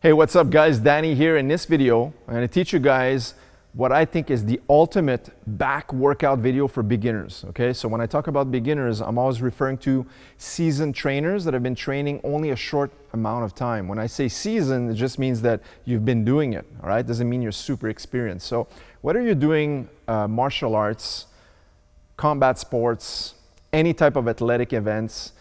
Hey, what's up guys? Danny here. In this video, I'm going to teach you guys what I think is the ultimate back workout video for beginners. Okay, so when I talk about beginners, I'm always referring to seasoned trainers that have been training only a short amount of time. When I say seasoned, it just means that you've been doing it, all right? Doesn't mean you're super experienced. So whether you're doing martial arts, combat sports, any type of athletic events,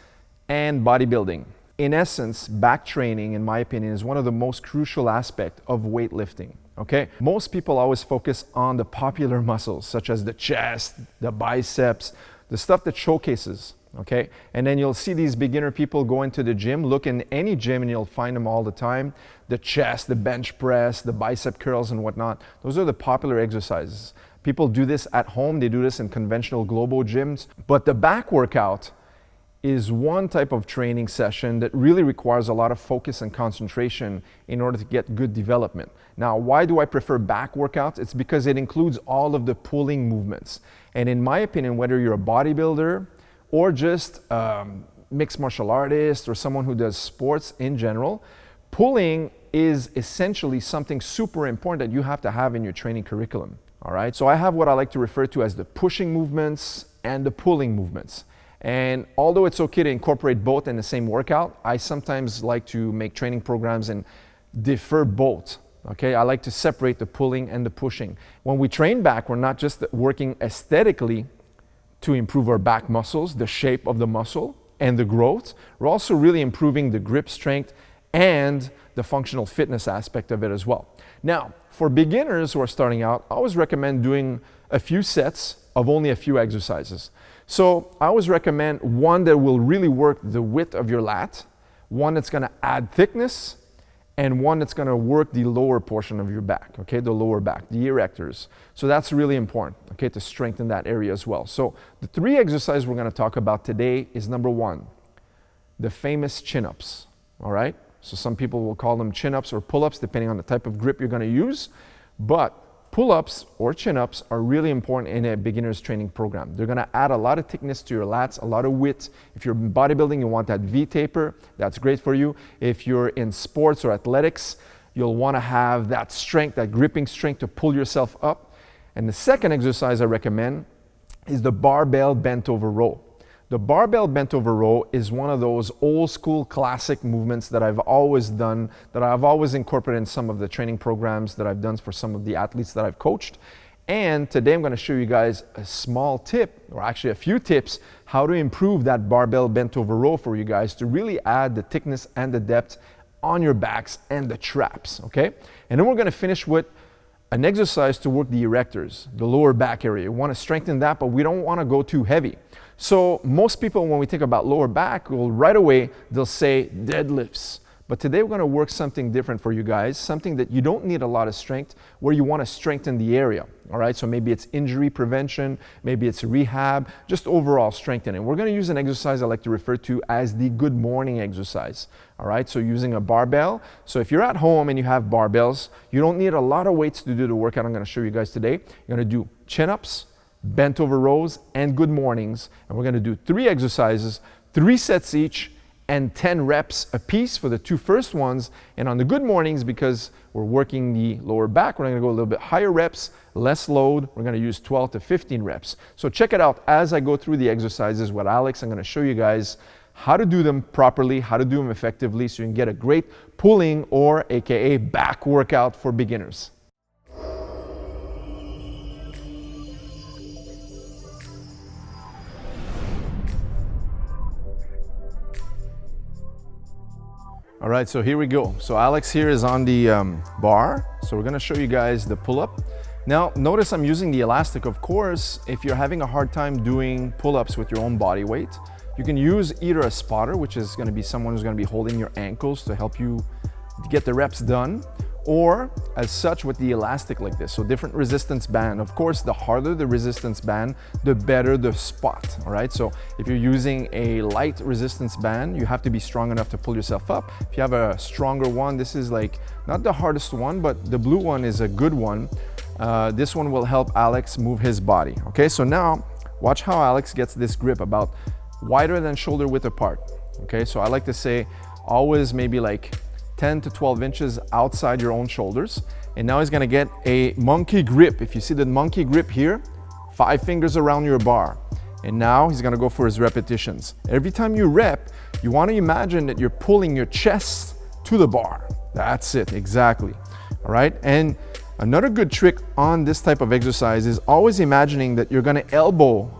and bodybuilding, in essence, back training, in my opinion, is one of the most crucial aspects of weightlifting, okay? Most people always focus on the popular muscles, such as the chest, the biceps, the stuff that showcases, okay? And then you'll see these beginner people go into the gym, look in any gym, and you'll find them all the time. The chest, the bench press, the bicep curls, and whatnot. Those are the popular exercises. People do this at home. They do this in conventional global gyms. But the back workout is one type of training session that really requires a lot of focus and concentration in order to get good development. Now, why do I prefer back workouts? It's because it includes all of the pulling movements. And in my opinion, whether you're a bodybuilder or just mixed martial artist or someone who does sports in general, pulling is essentially something super important that you have to have in your training curriculum, all right? So I have what I like to refer to as the pushing movements and the pulling movements. And although it's okay to incorporate both in the same workout, I sometimes like to make training programs and differ both. Okay, I like to separate the pulling and the pushing. When we train back, we're not just working aesthetically to improve our back muscles, the shape of the muscle and the growth. We're also really improving the grip strength and the functional fitness aspect of it as well. Now, for beginners who are starting out, I always recommend doing a few sets of only a few exercises. So I always recommend one that will really work the width of your lat, one that's going to add thickness, and one that's going to work the lower portion of your back, okay, the lower back, the erectors. So that's really important, okay, to strengthen that area as well. So the three exercises we're going to talk about today is number one, the famous chin-ups, all right? So some people will call them chin-ups or pull-ups depending on the type of grip you're going to use, but pull-ups or chin-ups are really important in a beginner's training program. They're going to add a lot of thickness to your lats, a lot of width. If you're bodybuilding, you want that V-taper, that's great for you. If you're in sports or athletics, you'll want to have that strength, that gripping strength to pull yourself up. And the second exercise I recommend is the barbell bent over row. The barbell bent over row is one of those old school classic movements that I've always done, that I've always incorporated in some of the training programs that I've done for some of the athletes that I've coached. And today I'm going to show you guys a small tip, or actually a few tips, how to improve that barbell bent over row for you guys to really add the thickness and the depth on your backs and the traps, okay? And then we're going to finish with an exercise to work the erectors, the lower back area. You want to strengthen that, but we don't want to go too heavy. So most people, when we think about lower back, will right away, they'll say deadlifts. But today we're going to work something different for you guys, something that you don't need a lot of strength, where you want to strengthen the area, all right? So maybe it's injury prevention, maybe it's rehab, just overall strengthening. We're going to use an exercise I like to refer to as the good morning exercise, all right? So using a barbell. So if you're at home and you have barbells, you don't need a lot of weights to do the workout I'm going to show you guys today. You're going to do chin-ups, bent over rows, and good mornings. And we're going to do 3 exercises, 3 sets each, and 10 reps a piece for the 2 first ones. And on the good mornings, because we're working the lower back, we're going to go a little bit higher reps, less load. We're going to use 12 to 15 reps. So check it out as I go through the exercises with Alex. I'm going to show you guys how to do them properly, how to do them effectively, so you can get a great pulling or AKA back workout for beginners. All right, so here we go. So Alex here is on the bar. So we're gonna show you guys the pull-up. Now, notice I'm using the elastic. Of course, if you're having a hard time doing pull-ups with your own body weight, you can use either a spotter, which is gonna be someone who's gonna be holding your ankles to help you get the reps done, or as such with the elastic like this. So different resistance band. Of course, the harder the resistance band, the better the spot, all right? So if you're using a light resistance band, you have to be strong enough to pull yourself up. If you have a stronger one, this is like, not the hardest one, but the blue one is a good one. This one will help Alex move his body, okay? So now, watch how Alex gets this grip about wider than shoulder width apart, okay? So I like to say, always maybe like 10 to 12 inches outside your own shoulders. And now he's gonna get a monkey grip. If you see the monkey grip here, 5 fingers around your bar. And now he's gonna go for his repetitions. Every time you rep, you wanna imagine that you're pulling your chest to the bar. That's it, exactly. All right, and another good trick on this type of exercise is always imagining that you're gonna elbow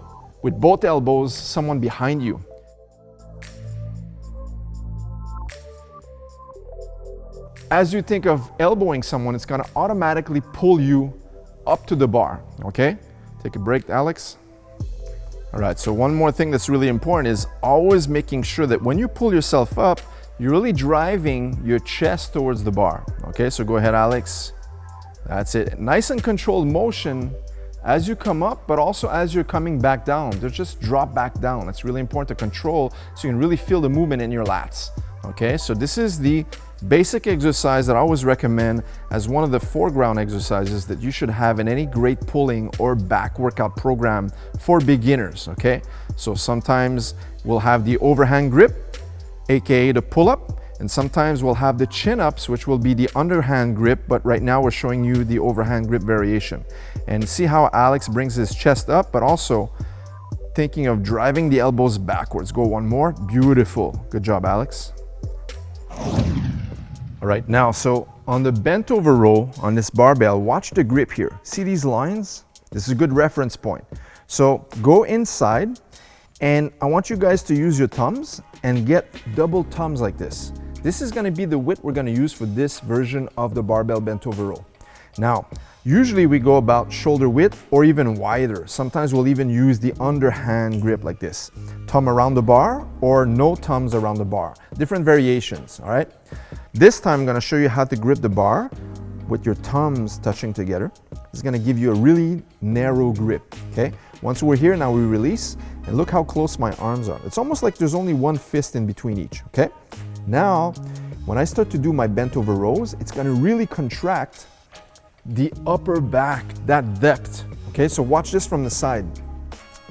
with both elbows someone behind you. As you think of elbowing someone, it's gonna automatically pull you up to the bar, okay? Take a break, Alex. All right, so one more thing that's really important is always making sure that when you pull yourself up, you're really driving your chest towards the bar, okay? So go ahead, Alex. That's it. Nice and controlled motion as you come up, but also as you're coming back down. Just drop back down. That's really important to control so you can really feel the movement in your lats, okay? So this is the basic exercise that I always recommend as one of the foreground exercises that you should have in any great pulling or back workout program for beginners, okay? So sometimes we'll have the overhand grip, aka the pull-up, and sometimes we'll have the chin-ups, which will be the underhand grip, but right now we're showing you the overhand grip variation. And see how Alex brings his chest up, but also thinking of driving the elbows backwards. Go one more. Beautiful. Good job, Alex. All right, now, so on the bent over row on this barbell, watch the grip here. See these lines? This is a good reference point. So go inside, and I want you guys to use your thumbs and get double thumbs like this. This is gonna be the width we're gonna use for this version of the barbell bent over row. Now, usually we go about shoulder width or even wider. Sometimes we'll even use the underhand grip like this. Thumb around the bar or no thumbs around the bar. Different variations, all right? This time I'm gonna show you how to grip the bar with your thumbs touching together. It's gonna give you a really narrow grip, okay? Once we're here, now we release, and look how close my arms are. It's almost like there's only one fist in between each, okay? Now, when I start to do my bent over rows, it's gonna really contract the upper back, that depth, okay? So watch this from the side.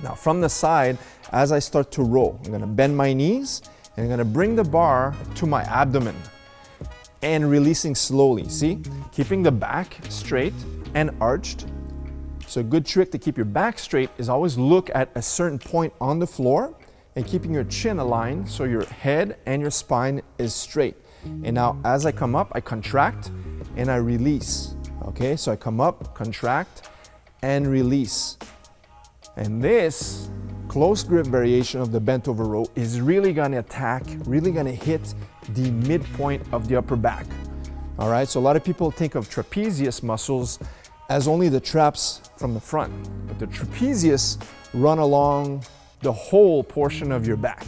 Now from the side, as I start to roll, I'm gonna bend my knees, and I'm gonna bring the bar to my abdomen and releasing slowly, see? Keeping the back straight and arched. So a good trick to keep your back straight is always look at a certain point on the floor and keeping your chin aligned so your head and your spine is straight. And now as I come up, I contract and I release. Okay, so I come up, contract, and release. And this close grip variation of the bent over row is really gonna attack, really gonna hit the midpoint of the upper back. All right, so a lot of people think of trapezius muscles as only the traps from the front, but the trapezius run along the whole portion of your back.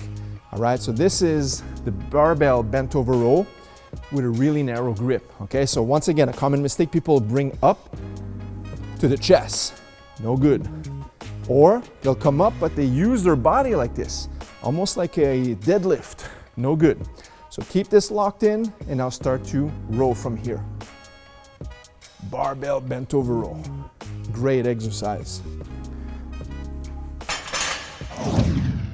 All right, so this is the barbell bent over row with a really narrow grip, okay? So once again, a common mistake people bring up to the chest, no good. Or they'll come up, but they use their body like this, almost like a deadlift, no good. So keep this locked in, and now start to row from here. Barbell bent over row, great exercise.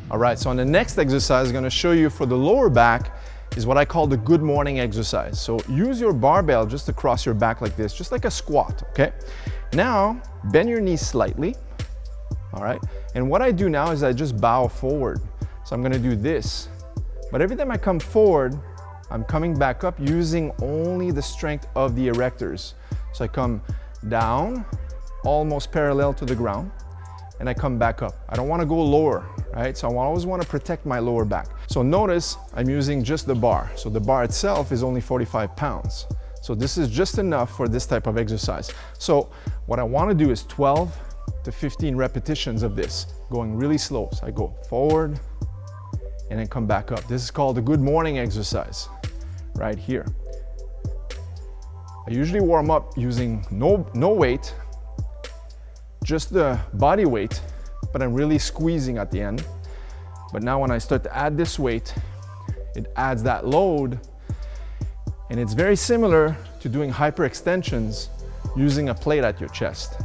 All right, so on the next exercise, I'm gonna show you for the lower back, is what I call the good morning exercise. So use your barbell just across your back like this, just like a squat, okay? Now, bend your knees slightly, all right? And what I do now is I just bow forward. So I'm gonna do this. But every time I come forward, I'm coming back up using only the strength of the erectors. So I come down, almost parallel to the ground, and I come back up. I don't wanna go lower, right? So I always wanna protect my lower back. So notice I'm using just the bar. So the bar itself is only 45 pounds. So this is just enough for this type of exercise. So what I wanna do is 12 to 15 repetitions of this, going really slow. So I go forward and then come back up. This is called the good morning exercise, right here. I usually warm up using no weight, just the body weight, but I'm really squeezing at the end. But now when I start to add this weight, it adds that load, and it's very similar to doing hyperextensions using a plate at your chest.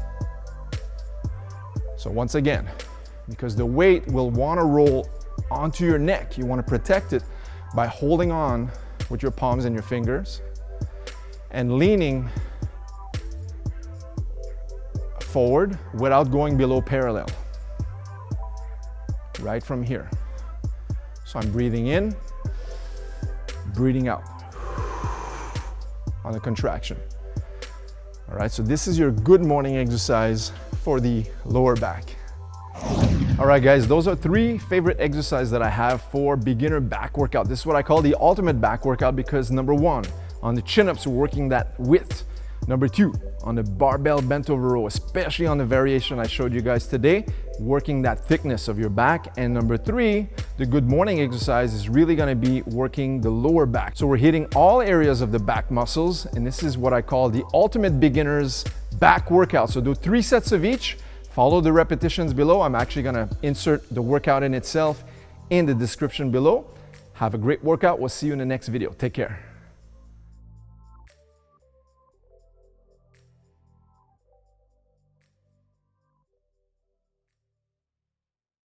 So once again, because the weight will want to roll onto your neck, you want to protect it by holding on with your palms and your fingers, and leaning forward without going below parallel. Right from here. So I'm breathing in, breathing out on a contraction. All right, so this is your good morning exercise for the lower back. All right, guys, those are 3 favorite exercises that I have for beginner back workout. This is what I call the ultimate back workout because number 1, on the chin-ups, we're working that width. Number 2, on the barbell bent over row, especially on the variation I showed you guys today, working that thickness of your back. And number 3, the good morning exercise is really gonna be working the lower back. So we're hitting all areas of the back muscles, and this is what I call the ultimate beginner's back workout. So do 3 sets of each, follow the repetitions below. I'm actually gonna insert the workout in itself in the description below. Have a great workout. We'll see you in the next video. Take care.